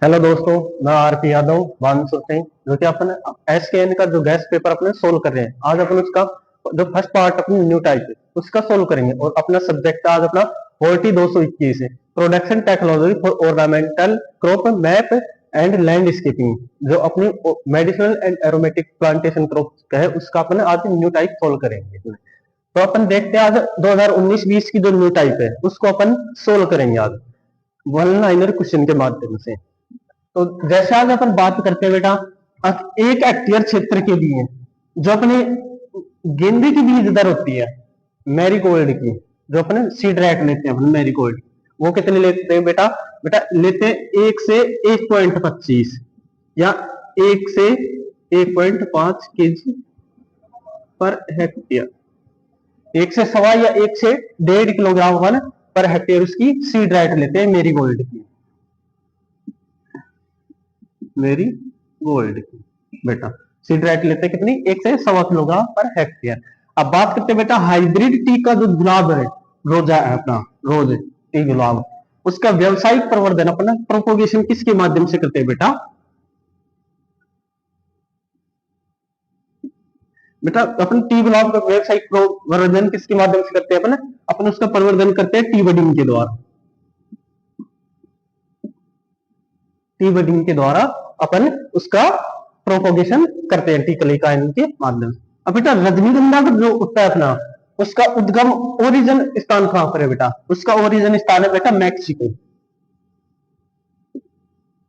Hello दोस्तों, मैं RP Yadav वानसु Singh, जो कि अपन एसकेएन का जो गैस पेपर अपने सोल्व कर रहे हैं। आज अपन उसका जो फर्स्ट पार्ट अपनी न्यू टाइप है उसका सोल्व करेंगे और अपना सब्जेक्ट आज अपना 4221 है, production technology for ornamental crop map and landscaping. जो अपनी medicinal and aromatic plantation crop का है उसका अपन आज न्यू टाइप सोल्व करेंगे। तो अपन देखते हैं आज 2019-20 की जो न्यू टाइप है उसको अपन सोल्व करेंगे आज वन लाइनर क्वेश्चन के माध्यम से। तो जैसे आज अपन बात करते हैं बेटा, एक हेक्टेयर क्षेत्र के लिए जो अपने गेंदे की बीज दर होती है मैरीगोल्ड की, जो अपने सीड रेट लेते हैं अपन मैरीगोल्ड, वो कितने लेते हैं बेटा? बेटा लेते हैं 1 से 1.25 या 1 से 1.5 केजी पर हेक्टेयर, 1 से सवा या 1 से 1.5 किलोग्राम पर हेक्टेयर उसकी सीड रेट लेते हैं मैरीगोल्ड की, मेरी गोल्ड की। बेटा सीड रेट लेते हैं कितनी? 1 से सवा किलोग्राम पर हेक्टेयर। अब बात करते हैं बेटा हाइब्रिड टी का जो गुलाब है, रोजा है अपना, रोज टी गुलाब, उसका व्यवसायिक प्रवर्धन अपना प्रोपोगेशन किसके माध्यम से करते हैं बेटा? बेटा अपन टी गुलाब का व्यवसायिक प्रवर्धन किसके माध्यम से करते हैं? अपन उसका प्रवर्धन करते हैं टी बडिंग के द्वारा। टी बडिंग के द्वारा अपन उसका प्रोपोगेशन करते हैं टी कलिका के माध्यम से। अब बेटा रजनीगंधा का जो होता है अपना, उसका उद्गम ओरिजिन स्थान कहां पर है बेटा? उसका ओरिजिन स्थान है बेटा मैक्सिको।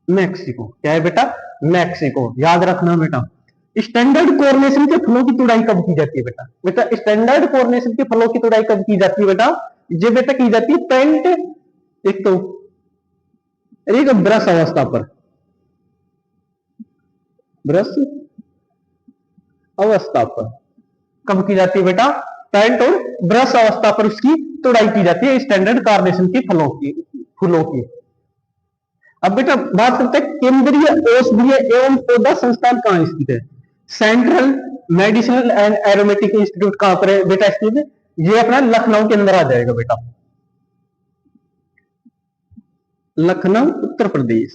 मैक्सिको क्या है बेटा? मैक्सिको। याद रखना बेटा, स्टैंडर्ड कोऑर्डिनेशन के फलों की तुड़ाई कब की जाती है बेटा? बेटा स्टैंडर्ड कोऑर्डिनेशन के फलों की तुड़ाई कब की जाती है बेटा? ये बेटा की जाती है पेंट, एक तो एक ब्रश अवस्था पर, ब्रश अवस्था पर कब की जाती है बेटा? पेंट और ब्रश अवस्था पर उसकी तुड़ाई की जाती है स्टैंडर्ड कार्नेशन के फूलों की। अब बेटा बात करते हैं केंद्रीय औषधीय एवं पौधा संस्थान कहां स्थित है? Central medicinal and aromatic institute कहां पर है बेटा स्थित है? ये अपना लखनऊ के अंदर आ जाएगा बेटा, लखनऊ उत्तर प्रदेश,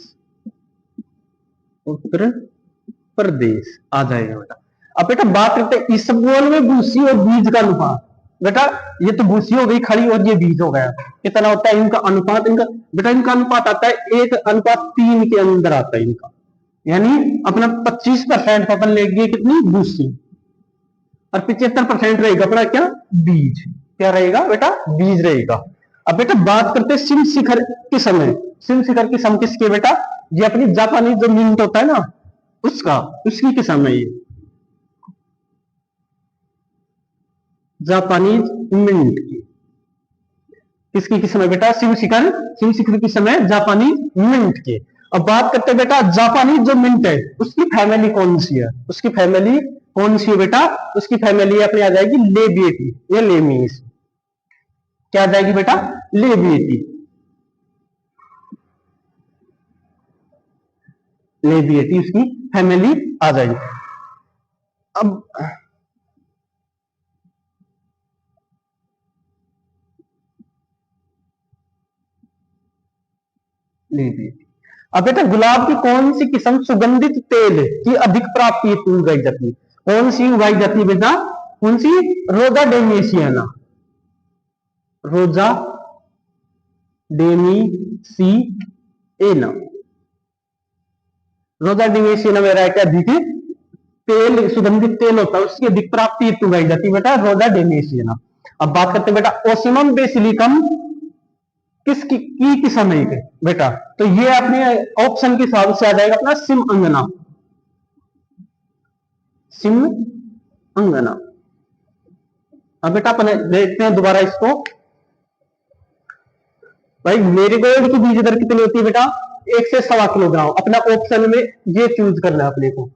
उत्तर प्रदेश आ जाएगा बेटा। अब बेटा बात करते हैं इसबगोल में भूसी और बीज का अनुपात। बेटा ये तो भूसी हो गई खड़ी और ये बीज हो गया, कितना होता है इनका अनुपात? इनका बेटा इनका अनुपात आता है 1:3 के अंदर आता है इनका, यानी अपना 25% अपन लेंगे कितनी? भूसी, और 75% रहेगा अपना क्या? बीज। क्या रहेगा बेटा? बीज रहेगा। अब बेटा बात करते हैं सिम शिखर के समय। सिम शिखर की सम किसके बेटा? ये अपनी जापानी जो मिंट होता है ना उसका, उसकी के समय ये जापानीज मिंट की, किसकी किस समय बेटा? सिम शिखर की समय जापानी मिंट की। अब बात करते हैं बेटा जापानी जो मिंट है उसकी फैमिली कौन सी है? उसकी फैमिली कौन सी है बेटा? उसकी फैमिली अपनी आ जाएगी लेबिएटी या लेमीज। क्या आ जाएगी बेटा? लेबिएटी, लेबिएटी उसकी फैमिली आ जाएगी। अब लेबिएटी। अब बेटा गुलाब की कौन सी किस्म सुगंधित तेल की अधिक प्राप्ति हेतु उगाई जाती है? कौन सी उगाई जाती है बेटा? कौन सी? रोजा डेमेसियाना, रोजा डेमिसिएना, रोजा डेमेसिएना में रहता है अधिक तेल, सुगंधित तेल होता है उसकी अधिक प्राप्ति हेतु उगाई जाती है बेटा रोजा डेमेसिएना। अब बात करते हैं बेटा ओसिमम बेसिलिकम किसकी की किस्म है बेटा? तो ये अपने ऑप्शन के हिसाब से आ जाएगा अपना सिम अंगना, सिम अंगना। अब बेटा अपन देखते हैं दोबारा इसको। भाई मेरीगोल्ड की बीज दर कितनी होती है बेटा? 1 से सवा किलोग्राम। अपना ऑप्शन में ये चूज करना है अपने को,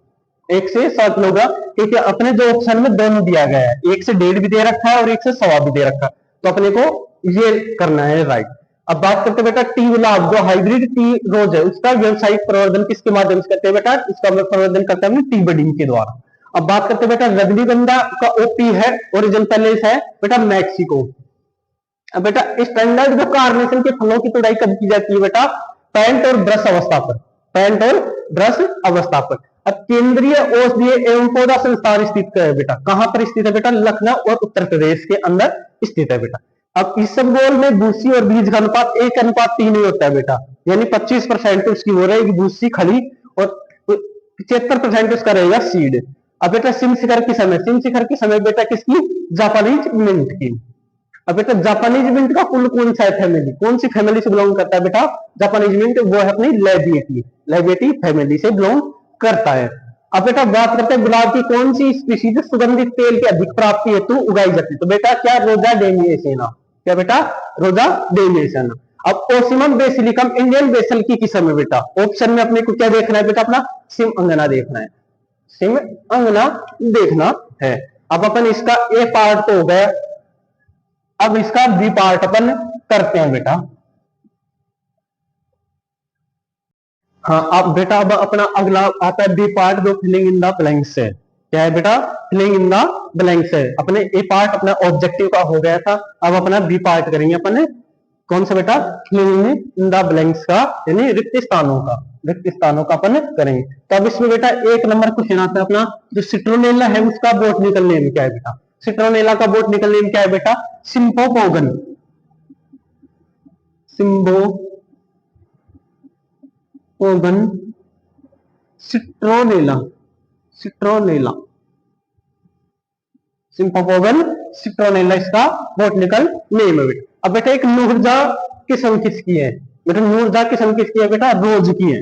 1 से सवा किलोग्राम, क्योंकि अपने जो ऑप्शन में दोनों दिया गया है, 1 से 1.5 भी दे रखा है और 1 से सवा भी दे रखा है, तो अपने को ये करना है राइट। अब बात करते हैं बेटा टी गुलाब जो हाइब्रिड टी रोज है उसका व्यवसायिक प्रवर्धन किसके माध्यम से करते हैं बेटा? इसका प्रवर्धन करते हैं टी बडिंग के द्वारा। अब बात करते हैं बेटा रजनीगंधा का ओपी है ओरिजिन पहले है बेटा मैक्सिको। अब बेटा स्टैंडर्ड जो कार्नेशन के फलों की तुड़ाई कब की जाती है बेटा? पेंट और ब्रश अवस्था पर। पैंट और ब्रश अवस्थापक। अब केंद्रीय औषधीय एवं पौधा संस्थान स्थित है बेटा, कहां पर स्थित है बेटा? लखनऊ और उत्तर प्रदेश के अंदर स्थित है बेटा। अब इसबगोल में भूसी और बीज का अनुपात 1:3 ही होता है बेटा, यानी 25% उसकी वो रहेगी भूसी खली और 75% उसका रहेगा सीड। अब बेटा सिम शिखर की समय, सिम शिखर की समय बेटा किसकी? जापानीज मिंट की। अब बेटा जापानीज मिंट का कुल कौन सा है फैमिली, कौन सी फैमिली से बिलोंग करता है बेटा जापानीज मिंट? वो है अपनी लेबिएटी, लेबिएटी फैमिली से बिलोंग करता है। अब बेटा बात करते हैं गुलाब की कौन सी स्पीशीज सुगंधित तेल की अधिक प्राप्ति हेतु उगाई जाती है? तो बेटा क्या? रोजा डेमिएसिना। क्या बेटा? रोजा डेमिएसिना। अब ओसिमम बेसिलिकम इंडियन बेसल की किस्म है बेटा। ऑप्शन में अपने को क्या देखना है बेटा? अपना सिम अंगना देखना है, सिम अंगना देखना है। अब अपन इसका ए पार्ट तो हो गया, अब इसका बी पार्ट अपन करते हैं बेटा। हाँ अब बेटा अब अपना अगला आता है बी पार्ट, जो फिलिंग इन द ब्लैंक्स है। क्या है बेटा? फिलिंग इन द ब्लैंक्स है। अपने ए पार्ट अपना ऑब्जेक्टिव का हो गया था, अब अपना बी पार्ट करेंगे अपन कौन सा बेटा? फिलिंग इन द ब्लैंक्स का, यानी रिक्त स्थानों का, रिक्त स्थानों का अपन करेंगे। तो अब इसमें बेटा 1 नंबर क्वेश्चन आता है अपना, जो सिट्रोनेला है उसका बॉटनिकल नेम क्या है बेटा? सिट्रोनेला का बॉटनिकल नेम क्या है बेटा? सिम्पोपोगन, सिम्बोपोगन सिट्रोनेला, सिट्रोनेला, सिम्पोपोगन सिट्रोनेला इसका बॉटनिकल नेम है बेटा। अब बेटा एक नूरजा किस्म किसकी है बेटा? नूरजा किस्म किसकी है बेटा? रोज की है,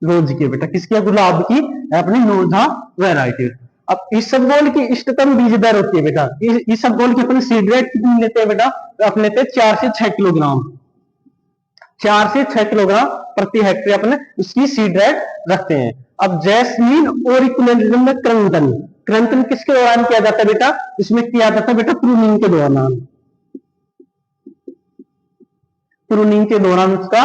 रोज की है बेटा। किसकी है? गुलाब की है अपनी नूरजा वैरायटी। अब इसबगोल की इष्टतम बीज दर होती है बेटा, इसबगोल की अपने सीड रेट कितनी लेते हैं बेटा? अपने लेते हैं 4 से 6 किलोग्राम, 4 से 6 किलोग्राम प्रति हेक्टेयर अपने उसकी सीड रेट रखते हैं। अब जैस्मीन ओरिकुलेटम में क्रंतन, क्रंतन किसके दौरान किया जाता है बेटा? इसमें किया जाता है बेटा प्रूनिंग के दौरान, प्रूनिंग के दौरान उसका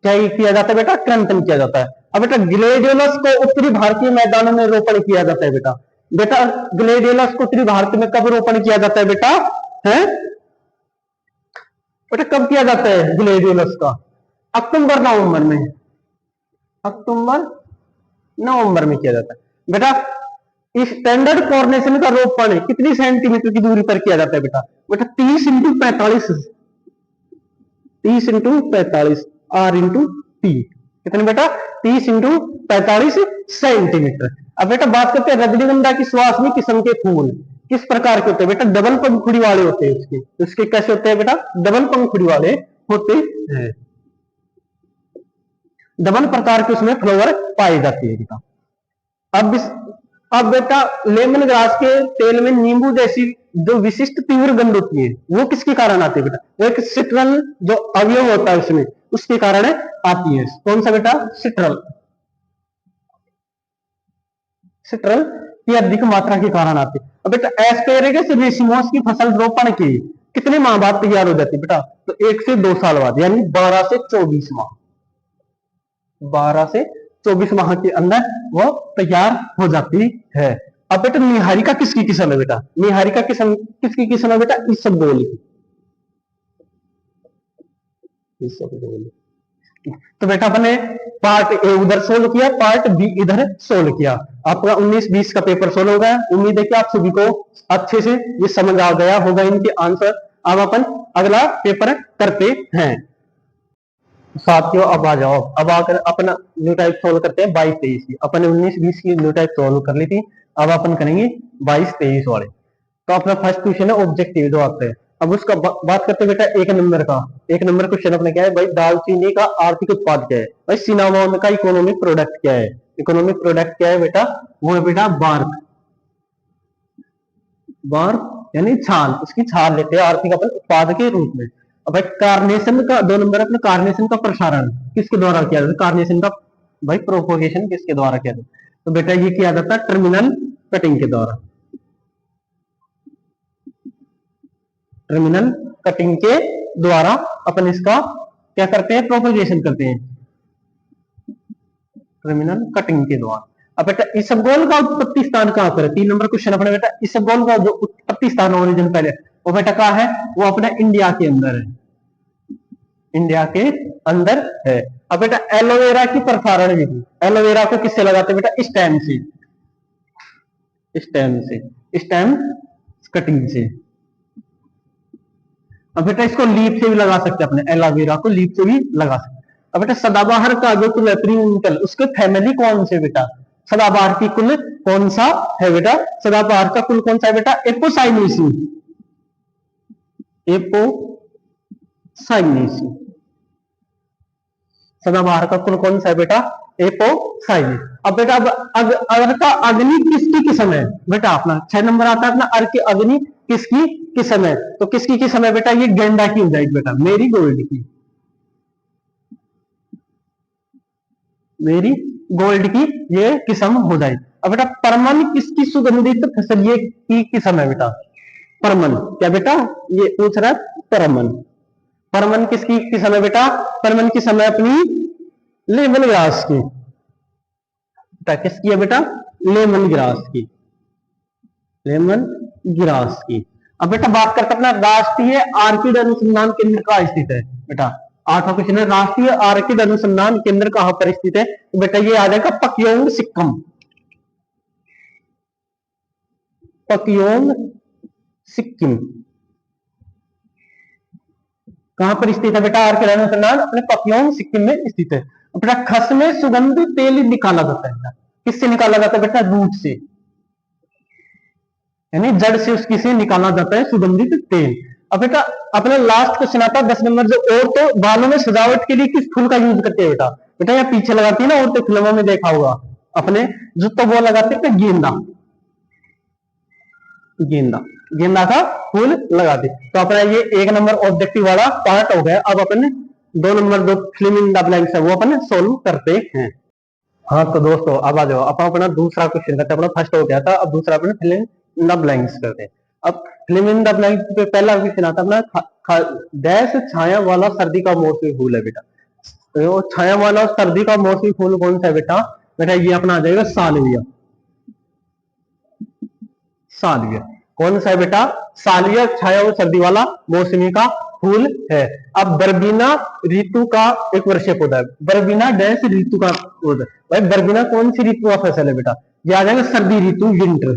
क्या किया जाता है बेटा? क्रंतन किया जाता है। अब बेटा ग्लेडियोलस को उत्तरी भारतीय मैदानों में रोपण किया जाता है बेटा। बेटा ग्लेडियोलस को उत्तरी भारत में कब रोपण किया जाता है बेटा? है बेटा कब किया जाता है ग्लेडियोलस का? अक्टूबर नवंबर में, अक्टूबर नवंबर में किया जाता है बेटा। स्टैंडर्ड कॉर्नेशन का रोपण कितनी सेंटीमीटर की दूरी पर किया जाता है बेटा? बेटा 30x45, 30x45 are into T, कितने बेटा? 30x45 centimetre. अब बेटा बात करते हैं रजनीगंधा की सुवासनी किस्म के फूल किस प्रकार के होते हैं बेटा? डबल पंखुड़ी वाले होते हैं उसके, उसके कैसे होते हैं बेटा? डबल पंखुड़ी वाले होते हैं, डबल प्रकार के उसमें फ्लावर पाई जाती है बेटा। अब बेटा लेमन ग्रास के तेल में नींबू जैसी जो विशिष्ट तीव्र गंध होती है वो किसके कारण आती है बेटा? वो एक सिट्रल जो अवयव होता है उसमें, उसके कारण आती है। कौन सा बेटा? सिट्रल, सिट्रल की अधिक मात्रा के कारण आती है। अब बेटा एस्पेरेगस रेसिमोस की फसल रोपण के कितने माह बाद तैयार हो जाती है बेटा? तो 1 से 2 साल बाद, यानी 12 से 24 माह, 12 से 24 माह के अंदर वो तैयार हो जाती है। अब बेटा निहारिका किसकी किस्म है बेटा? निहारिका किस्म किसकी किस्म है बेटा? इसबगोल की, इसबगोल। तो बेटा अपने पार्ट ए उधर सोल्व किया, पार्ट बी इधर सोल्व किया। आपका 19-20 का पेपर सोल्व हो गया। उम्मीद है कि आप सभी को अच्छे से ये समझ आ गया होगा इनके आंसर। अब अपन अगला पेपर करते हैं साथियों। अब आ जाओ, अब आकर अपना न्यू टाइप सोल्व करते हैं 22-23 की। अपन 19-20 की न्यू टाइप सोल्व कर ली थी, अब अपन करेंगे 22-23 वाले। तो अपना फर्स्ट क्वेश्चन है ऑब्जेक्टिव जो आते हैं। अब उसका बात करते हैं बेटा 1 नंबर का। 1 नंबर क्वेश्चन अपने क्या है भाई? दालचीनी का आर्थिक उत्पाद क्या है भाई? सिनामोन का इकोनॉमिक प्रोडक्ट क्या है? इकोनॉमिक प्रोडक्ट क्या है बेटा? वो है बेटा बार्क, बार्क यानी छाल, उसकी छाल लेते हैं आर्थिक अपन उत्पाद के रूप में। अब भाई कार्नेशन का 2 नंबर अपने कार्नेशन का प्रसारण किसके द्वारा किया जाता है? कार्नेशन का भाई प्रोपोगेशन किसके द्वारा किया जाता है? तो बेटा ये किया जाता है टर्मिनल कटिंग के द्वारा, टर्मिनल कटिंग के द्वारा अपन इसका क्या करते हैं? प्रोपोगेशन करते हैं टर्मिनल कटिंग के द्वारा। अब बेटा इसबगोल का उत्पत्ति स्थान कहां पर है? 3 नंबर क्वेश्चन अपने बेटा इसबगोल का जो उत्पत्ति स्थान ओरिजिन पहले वो बेटा कहां है? वो अपने इंडिया के अंदर है, इंडिया के अंदर है। अब बेटा एलोवेरा की प्रसारण विधि, एलोवेरा को किससे लगाते हैं बेटा? स्टेम से, स्टेम से, स्टेम कटिंग से। अब बेटा इसको लीफ से भी लगा सकते हैं, अपने एलोवेरा को लीफ से भी लगा सकते हैं। अब बेटा सदाबहार का जो कुल है उसके फैमिली कौन से बेटा? सदाबहार की कुल कौन सा है बेटा? सदाबहार का कुल कौन सा है बेटा? Apocynaceae, Apocynaceae. सदाबहार का कुल कौन सा है बेटा? एपोसाइनेसी। अब बेटा अब अर्क का अग्नि किसकी किस्म है बेटा? अपना 6 नंबर आता है अपना, अर्क की अग्नि किसकी किस्म है? तो किसकी किस्म है बेटा? ये गेंदा की हो जाएगी बेटा, मेरी गोल्ड की, मेरी गोल्ड की ये किस्म हो जाएगी। अब बेटा परमन किसकी सुगंधित फसल ये की किस्म है बेटा? परमन, क्या बेटा ये पूछ रहा है? परमन, परमन किसकी किस्म है बेटा? परमन की समय अपनी लेमन ग्रास की, किसकी है बेटा? लेमन ग्रास की, लेमन ग्रास की। अब बेटा बात करते अपना राष्ट्रीय आर्किड अनुसंधान केंद्र कहाँ स्थित है बेटा? 8वां क्वेश्चन है, राष्ट्रीय आर्किड अनुसंधान केंद्र कहां पर स्थित है? तो बेटा ये आ जाएगा पकयोंग सिक्किम, पकयोंग सिक्किम। कहां पर स्थित है बेटा आर्किड अनुसंधान? अपने पकयोंग सिक्किम में स्थित है। बेटा खस में सुगंध तेल निकाला जाता है, किससे निकाला जाता है बेटा? रूट से, यानी जड़ से उसकी से निकाला जाता है सुगंधित तेल। अब बेटा अपना लास्ट क्वेश्चन आता है 10 नंबर, जो औरतें बालों में सजावट के लिए किस फूल का यूज करते हैं बेटा? बेटा यहाँ पीछे लगाती है ना औरतें, फिल्मों में देखा होगा अपने, जो तो वो लगाते थे गेंदा, गेंदा, गेंदा का फूल लगाते। तो अपना ये 1 नंबर ऑब्जेक्टिव वाला पार्ट हो गया। अब अपन 2 नंबर जो फिल इन द ब्लैंक्स है वो अपन सोल्व करते हैं। हाँ तो दोस्तों अब आ जाओ, अपन अपना दूसरा क्वेश्चन करते हैं। अपना फर्स्ट हो गया था, अब दूसरा अपन फिल इन द ब्लैंक्स करते हैं। अब फिल इन द ब्लैंक्स पे पहला क्वेश्चन आता है अपना डैश छाया वाला सर्दी का मौसमी फूल है बेटा। तो छाया वाला सर्दी का मौसमी फूल कौन सा है बेटा? बेटा ये अपना आ जाएगा सालविया, सालविया। कौन सा है बेटा? सालविया छाया और सर्दी वाला मौसमी का फूल है। अब बरबीना ऋतु का एक वर्षीय पौधा है। बरबीना डैश ऋतु का पौधा, भाई बरबीना कौन सी ऋतु का फसल है बेटा? ये आ जाएगा सर्दी ऋतु, विंटर,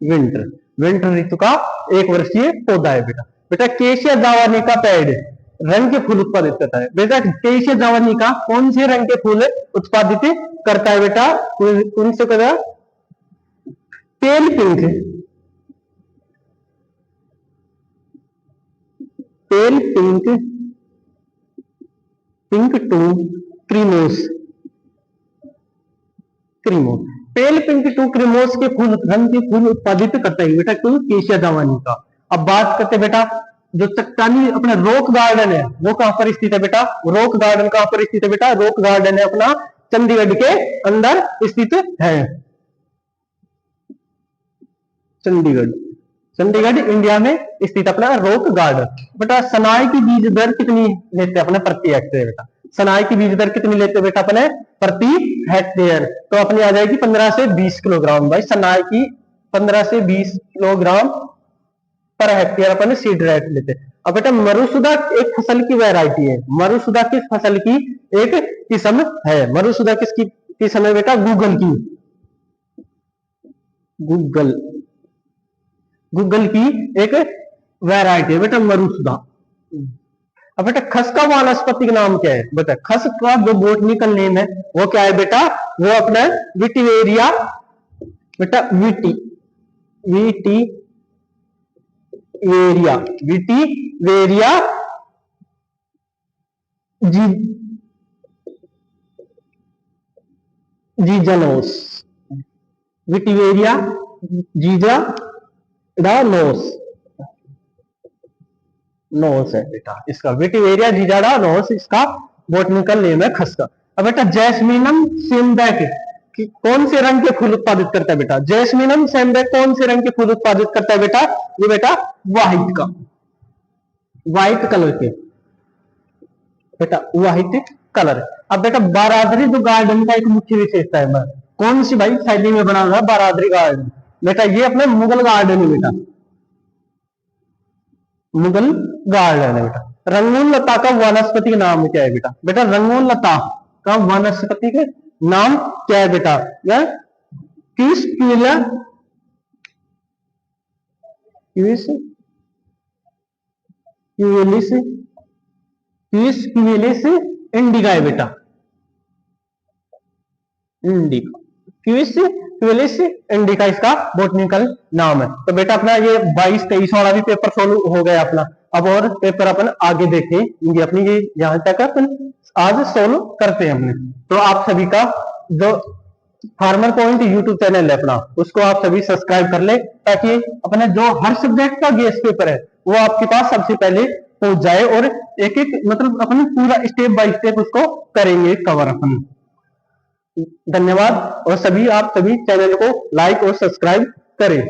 विंटर, विंटर ऋतु का एक वर्षीय पौधा है बेटा। बेटा केशिया जावानी का पेड़ रंग के फूल उत्पादित करता है। बेटा केशिया जावानी का कौन से रंग के फूल उत्पादित करता है बेटा? कौन से करता? Pale pink, pale pink, pink to crimson, crimson, pale pink to crimson के फूल रंग के फूल उत्पादित करता है बेटा क्यों? केशिया जावानी का। अब बात करते हैं बेटा जो चट्टानी अपना रॉक गार्डन है वो कहां पर स्थित है बेटा? रॉक गार्डन कहां पर स्थित है बेटा? रॉक गार्डन है अपना चंडीगढ़ के अंदर स्थित है, चंडीगढ़, चंडीगढ़ इंडिया में स्थित अपना रॉक गार्डन। बेटा सनाई की बीज दर कितनी लेते हैं अपने प्रति हेक्टेयर बेटा? सनाई की बीज दर कितनी लेते हैं बेटा अपने प्रति हेक्टेयर? तो अपनी आ जाएगी 15 से 20 किलोग्राम। भाई सनाई की 15 से 20 किलोग्राम पर हेक्टेयर अपन सीड रेट लेते हैं। अब बेटा मरुसुदा एक फसल की वैरायटी है, मरुसुदा किस फसल की एक किस्म है? मरुसुदा किसकी किस्म है बेटा? गूगल की, गूगल, गूगल की एक वैरायटी है बेटा मरुसुदा। अब बेटा खस का वानस्पतिक नाम क्या है बेटा? खस का जो बोटनिकल नेम है वो क्या है बेटा? वो अपना विटिवेरिया बेटा, विटिवेरिया, विटिवेरिया जीजानोस, विटिवेरिया जीजा नोस, नोस है बेटा इसका, विटिवेरिया जीजाडा नोस इसका बोटनिकल नेम है खस का। अब बेटा जैस्मीनम सेमबैक कौन से रंग के फूल उत्पादित करता है बेटा? जैस्मीनम सेमबैक कौन से रंग के फूल उत्पादित करता है बेटा? ये बेटा व्हाइट का, व्हाइट कलर के बेटा, व्हाइट कलर। अब बेटा बारादरी जो गार्डन का एक मुख्य विशेषता है कौन सी भाई? शैली में बना हुआ बारादरी गार्डन बेटा, ये अपने मुगल गार्डन है बेटा, मुगल गार्डन है बेटा। रंगून लता का वनस्पति नाम क्या है बेटा? बेटा रंगून लता का वनस्पति के नाम क्या है बेटा? या किस क्यूला क्यूस क्यूलिस किस क्यूलिस इंडिका है बेटा, इंडिका, क्यूस क्यूलिस इंडिका इसका बोटनिकल नाम है। तो बेटा अपना ये 22-23 वाला भी पेपर सोल्व हो गया अपना। अब और पेपर अपन आगे देखेंगे, अपनी ये यहां तक अपन आज सोल्व करते हैं हमने। तो आप सभी का जो फार्मर पॉइंट यूट्यूब चैनल है अपना, उसको आप सभी सब्सक्राइब कर ले, ताकि अपने जो हर सब्जेक्ट का गेस पेपर है वो आपके पास सबसे पहले पहुंच जाए, और एक एक मतलब अपन पूरा स्टेप बाय स्टेप उसको करेंगे कवर अपन। धन्यवाद, और सभी आप सभी चैनल को लाइक और सब्सक्राइब करें।